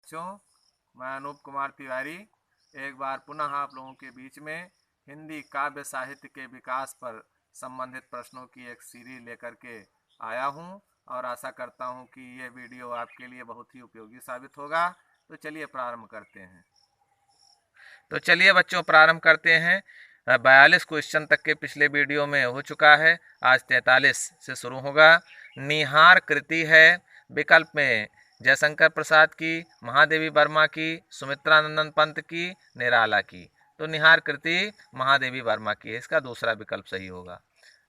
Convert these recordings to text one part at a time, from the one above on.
बच्चों, मैं अनूप कुमार तिवारी एक बार पुनः आप लोगों के बीच में हिंदी काव्य साहित्य के विकास पर संबंधित प्रश्नों की एक सीरीज लेकर के आया हूं और आशा करता हूं कि यह वीडियो आपके लिए बहुत ही उपयोगी साबित होगा। तो चलिए प्रारंभ करते हैं। तो चलिए बच्चों प्रारंभ करते हैं। 42 क्वेश्चन तक के पिछले वीडियो में हो चुका है, आज 43 से शुरू होगा। निहार कृति है, विकल्प में जयशंकर प्रसाद की, महादेवी वर्मा की, सुमित्रानंदन पंत की, निराला की। तो निहार कृति महादेवी वर्मा की है, इसका दूसरा विकल्प सही होगा।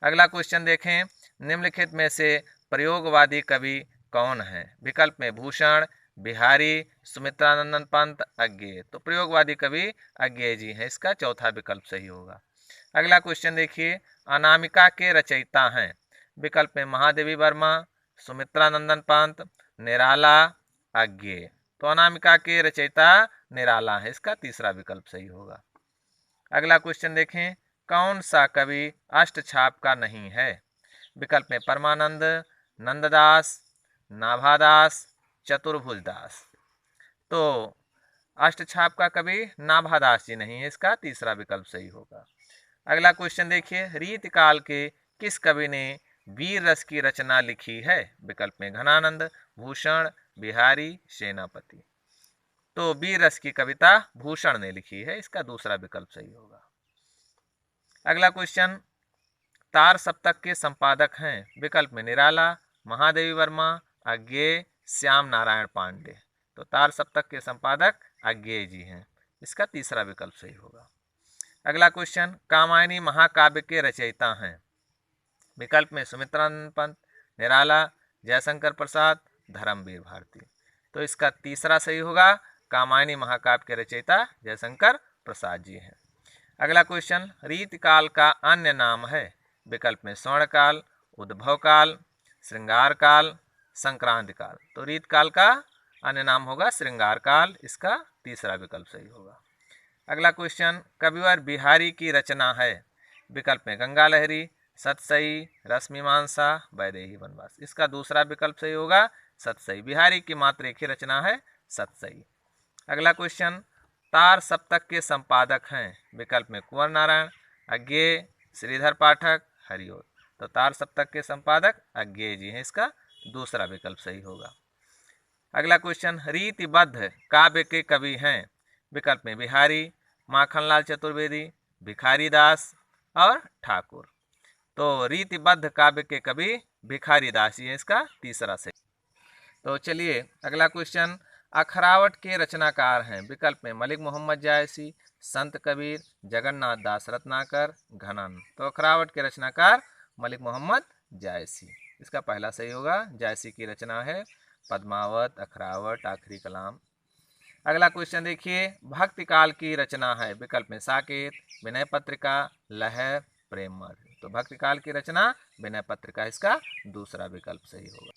अगला क्वेश्चन देखें, निम्नलिखित में से प्रयोगवादी कवि कौन है? विकल्प में भूषण, बिहारी, सुमित्रानंदन पंत, अज्ञेय। तो प्रयोगवादी कवि अज्ञेय जी हैं, इसका चौथा विकल्प सही होगा। अगला क्वेश्चन देखिए, अनामिका के रचयिता हैं? विकल्प में महादेवी वर्मा, सुमित्रानंदन पंत, निराला, अज्ञेय। तो अनामिका के रचयिता निराला है, इसका तीसरा विकल्प सही होगा। अगला क्वेश्चन देखें, कौन सा कवि अष्टछाप का नहीं है? विकल्प में परमानंद, नंददास, नाभादास, चतुर्भुजदास। तो अष्टछाप का कवि नाभादास जी नहीं है, इसका तीसरा विकल्प सही होगा। अगला क्वेश्चन देखिए, रीतिकाल के किस कवि ने वीर रस की रचना लिखी है? विकल्प में घनानंद, भूषण, बिहारी, सेनापति। तो वीर रस की कविता भूषण ने लिखी है, इसका दूसरा विकल्प सही होगा। अगला क्वेश्चन, तार सप्तक के संपादक हैं? विकल्प में निराला, महादेवी वर्मा, अज्ञेय, श्याम नारायण पांडे। तो तार सप्तक के संपादक अज्ञेय जी हैं, इसका तीसरा विकल्प सही होगा। अगला क्वेश्चन, कामायनी महाकाव्य के रचयिता हैं? विकल्प में सुमित्रानंद पंत, निराला, जयशंकर प्रसाद, धर्मवीर भारती। तो इसका तीसरा सही होगा, कामायनी महाकाव्य के रचयिता जयशंकर प्रसाद जी हैं। अगला क्वेश्चन, रीतिकाल का अन्य नाम है? विकल्प में स्वर्णकाल, उद्भव काल, श्रृंगार काल, संक्रांति काल। तो रीतकाल का अन्य नाम होगा श्रृंगार काल, इसका तीसरा विकल्प सही होगा। अगला क्वेश्चन, कविवर बिहारी की रचना है? विकल्प में गंगा लहरी, सतसई, रसमीमांसा, वैदेही वनवास। इसका दूसरा विकल्प सही होगा, सतसई। बिहारी की मात्र एक ही रचना है, सतसई। अगला क्वेश्चन, तार सप्तक के संपादक हैं? विकल्प में कुंवर नारायण, अज्ञेय, श्रीधर पाठक, हरिओल। तो तार सप्तक के संपादक अज्ञेय जी हैं, इसका दूसरा विकल्प सही होगा। अगला क्वेश्चन, रीतिबद्ध काव्य के कवि हैं? विकल्प में बिहारी, माखनलाल चतुर्वेदी, भिखारी दास और ठाकुर। तो रीतिबद्ध काव्य के कवि भिखारी दास जी हैं, इसका तीसरा सही। तो चलिए अगला क्वेश्चन, अखरावट के रचनाकार हैं? विकल्प में मलिक मोहम्मद जायसी, संत कबीर, जगन्नाथ दास रत्नाकर, घनन। तो अखरावट के रचनाकार मलिक मोहम्मद जायसी, इसका पहला सही होगा। जायसी की रचना है पद्मावत, अखरावट, आखिरी कलाम। अगला क्वेश्चन देखिए, भक्ति काल की रचना है? विकल्प में साकेत, विनय पत्रिका, लहर, प्रेम मर्ग। तो भक्ति काल की रचना विनय पत्रिका, इसका दूसरा विकल्प सही होगा।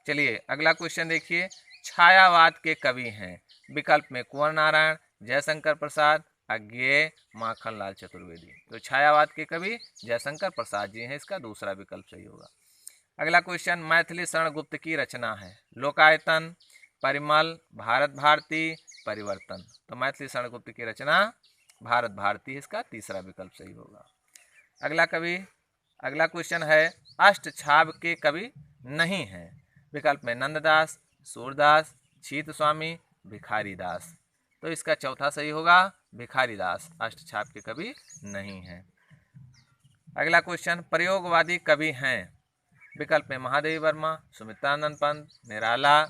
चलिए अगला क्वेश्चन देखिए, छायावाद के कवि हैं? विकल्प में कुंवर नारायण, जयशंकर प्रसाद, अज्ञेय, माखनलाल चतुर्वेदी। तो छायावाद के कवि जयशंकर प्रसाद जी हैं, इसका दूसरा विकल्प सही होगा। अगला क्वेश्चन, मैथिली शरण गुप्त की रचना है? लोकायतन, परिमल, भारत भारती, परिवर्तन। तो मैथिली शरण गुप्त की रचना भारत भारती, इसका तीसरा विकल्प सही होगा। अगला क्वेश्चन है, अष्टछाप के कवि नहीं हैं? विकल्प में नंददास, सूरदास, छीत स्वामी, भिखारी दास। तो इसका चौथा सही होगा, भिखारी दास अष्टछाप के कवि नहीं हैं। अगला क्वेश्चन, प्रयोगवादी कवि हैं? विकल्प में महादेवी वर्मा, सुमित्रानंद पंत, निराला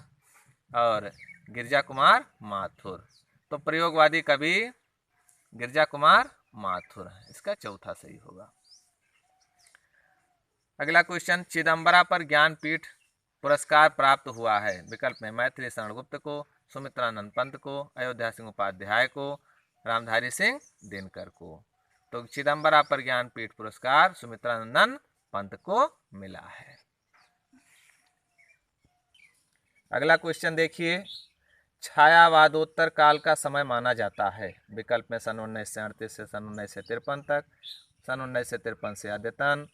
और गिरजा कुमार माथुर। तो प्रयोगवादी कवि गिरजा कुमार माथुर है, इसका चौथा सही होगा। अगला क्वेश्चन, चिदम्बरा पर ज्ञानपीठ पुरस्कार प्राप्त हुआ है? विकल्प में मैथिली शरण गुप्त को, सुमित्रानंद पंत को, अयोध्या सिंह उपाध्याय को, रामधारी सिंह दिनकर को। तो चिदम्बरा पर ज्ञानपीठ पुरस्कार सुमित्रानंदन पंत को मिला है। अगला क्वेश्चन देखिए, छायावादोत्तर काल का समय माना जाता है? विकल्प में सन 1938 से सन 1953 तक, सन 1953 से अद्यतन,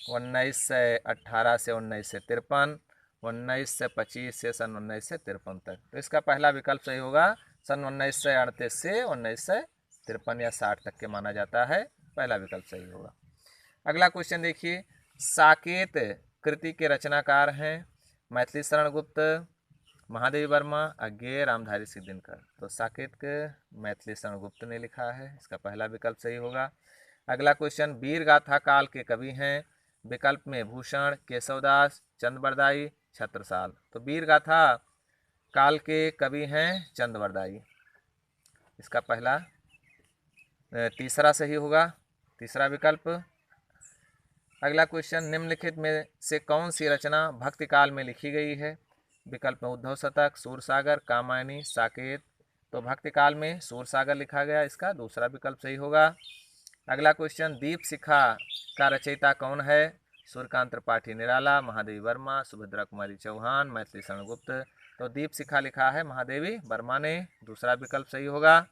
1918 से 1953, 1925 से सन 1953 तक। तो इसका पहला विकल्प सही होगा, सन 1938 से 1953 या 60 तक के माना जाता है, पहला विकल्प सही होगा। अगला क्वेश्चन देखिए, साकेत कृति के रचनाकार हैं मैथिली शरण गुप्त, महादेवी वर्मा, अज्ञेय, रामधारी सिद्धिनकर। तो साकेत के मैथिली शरण गुप्त ने लिखा है, इसका पहला विकल्प सही होगा। अगला क्वेश्चन, वीर गाथा काल के कवि हैं, विकल्प में भूषण, केशवदास, चंद्रवरदाई, छत्रसाल। तो वीर गाथा काल के कवि हैं चंद्रवरदाई, इसका पहला तीसरा सही होगा, तीसरा विकल्प। अगला क्वेश्चन, निम्नलिखित में से कौन सी रचना भक्ति काल में लिखी गई है? विकल्प में उद्धव शतक, सूरसागर, कामायनी, साकेत। तो भक्ति काल में सूरसागर लिखा गया, इसका दूसरा विकल्प सही होगा। अगला क्वेश्चन, दीप शिखा का रचयिता कौन है? सूर्यकांत त्रिपाठी निराला, महादेवी वर्मा, सुभद्रा कुमारी चौहान, मैथिली शरण गुप्त। तो दीप शिखा लिखा है महादेवी वर्मा ने, दूसरा विकल्प सही होगा।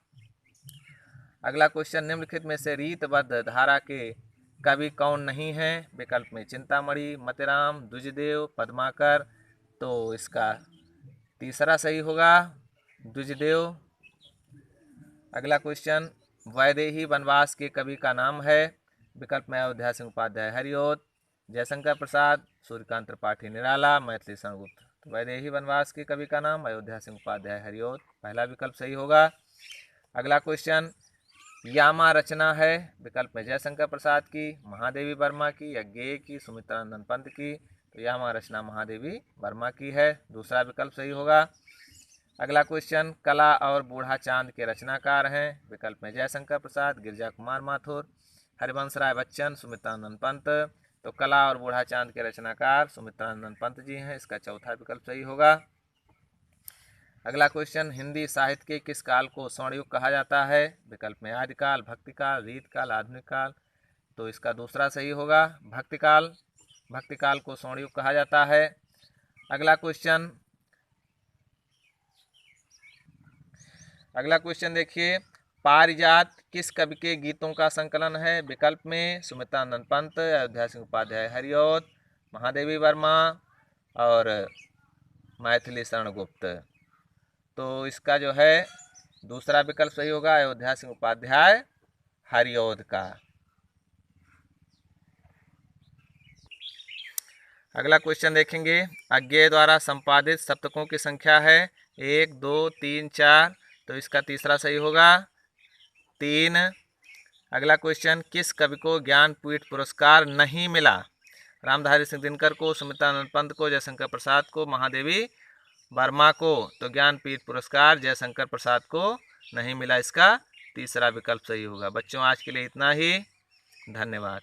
अगला क्वेश्चन, निम्नलिखित में से रीतबद्ध धारा के कवि कौन नहीं है? विकल्प में चिंतामणि, मतिराम, द्विजदेव, पद्माकर। तो इसका तीसरा सही होगा, द्विजदेव। अगला क्वेश्चन, वैदेही वनवास के कवि का नाम है? विकल्प में अयोध्या सिंह उपाध्याय हरिओत, जयशंकर प्रसाद, सूर्यकांत त्रिपाठी निराला, मैथिली शरण गुप्त। तो वैदेही वनवास के कवि का नाम अयोध्या सिंह उपाध्याय हरिओत, पहला विकल्प सही होगा। अगला क्वेश्चन, यामा रचना है? विकल्प में जयशंकर प्रसाद की, महादेवी वर्मा की, अज्ञेय की, सुमित्रानंद पंत की। तो यामा रचना महादेवी वर्मा की है, दूसरा विकल्प सही होगा। अगला क्वेश्चन, कला और बूढ़ा चांद के रचनाकार हैं? विकल्प में जयशंकर प्रसाद, गिरिजा कुमार माथुर, हरिवंश राय बच्चन, सुमित्रानंद पंत। तो कला और बूढ़ा चांद के रचनाकार सुमित्रानंद पंत जी हैं, इसका चौथा विकल्प सही होगा। अगला क्वेश्चन, हिंदी साहित्य के किस काल को स्वर्णयुग कहा जाता है? विकल्प में आदिकाल, भक्तिकाल, रीतकाल, आधुनिक काल। तो इसका दूसरा सही होगा, भक्तिकाल। भक्तिकाल को स्वर्णयुग कहा जाता है। अगला क्वेश्चन देखिए, पारिजात किस कवि के गीतों का संकलन है? विकल्प में सुमित्रानंद पंत, अयोध्या सिंह उपाध्याय हरिओत, महादेवी वर्मा और मैथिली शरण गुप्त। तो इसका जो है दूसरा विकल्प सही होगा, अयोध्या सिंह उपाध्याय हरिओत का। अगला क्वेश्चन देखेंगे, अज्ञेय द्वारा संपादित सप्तकों की संख्या है 1, 2, 3, 4। तो इसका तीसरा सही होगा, 3। अगला क्वेश्चन, किस कवि को ज्ञानपीठ पुरस्कार नहीं मिला? रामधारी सिंह दिनकर को, सुमित्रानंद पंत को, जयशंकर प्रसाद को, महादेवी वर्मा को। तो ज्ञानपीठ पुरस्कार जयशंकर प्रसाद को नहीं मिला, इसका तीसरा विकल्प सही होगा। बच्चों, आज के लिए इतना ही, धन्यवाद।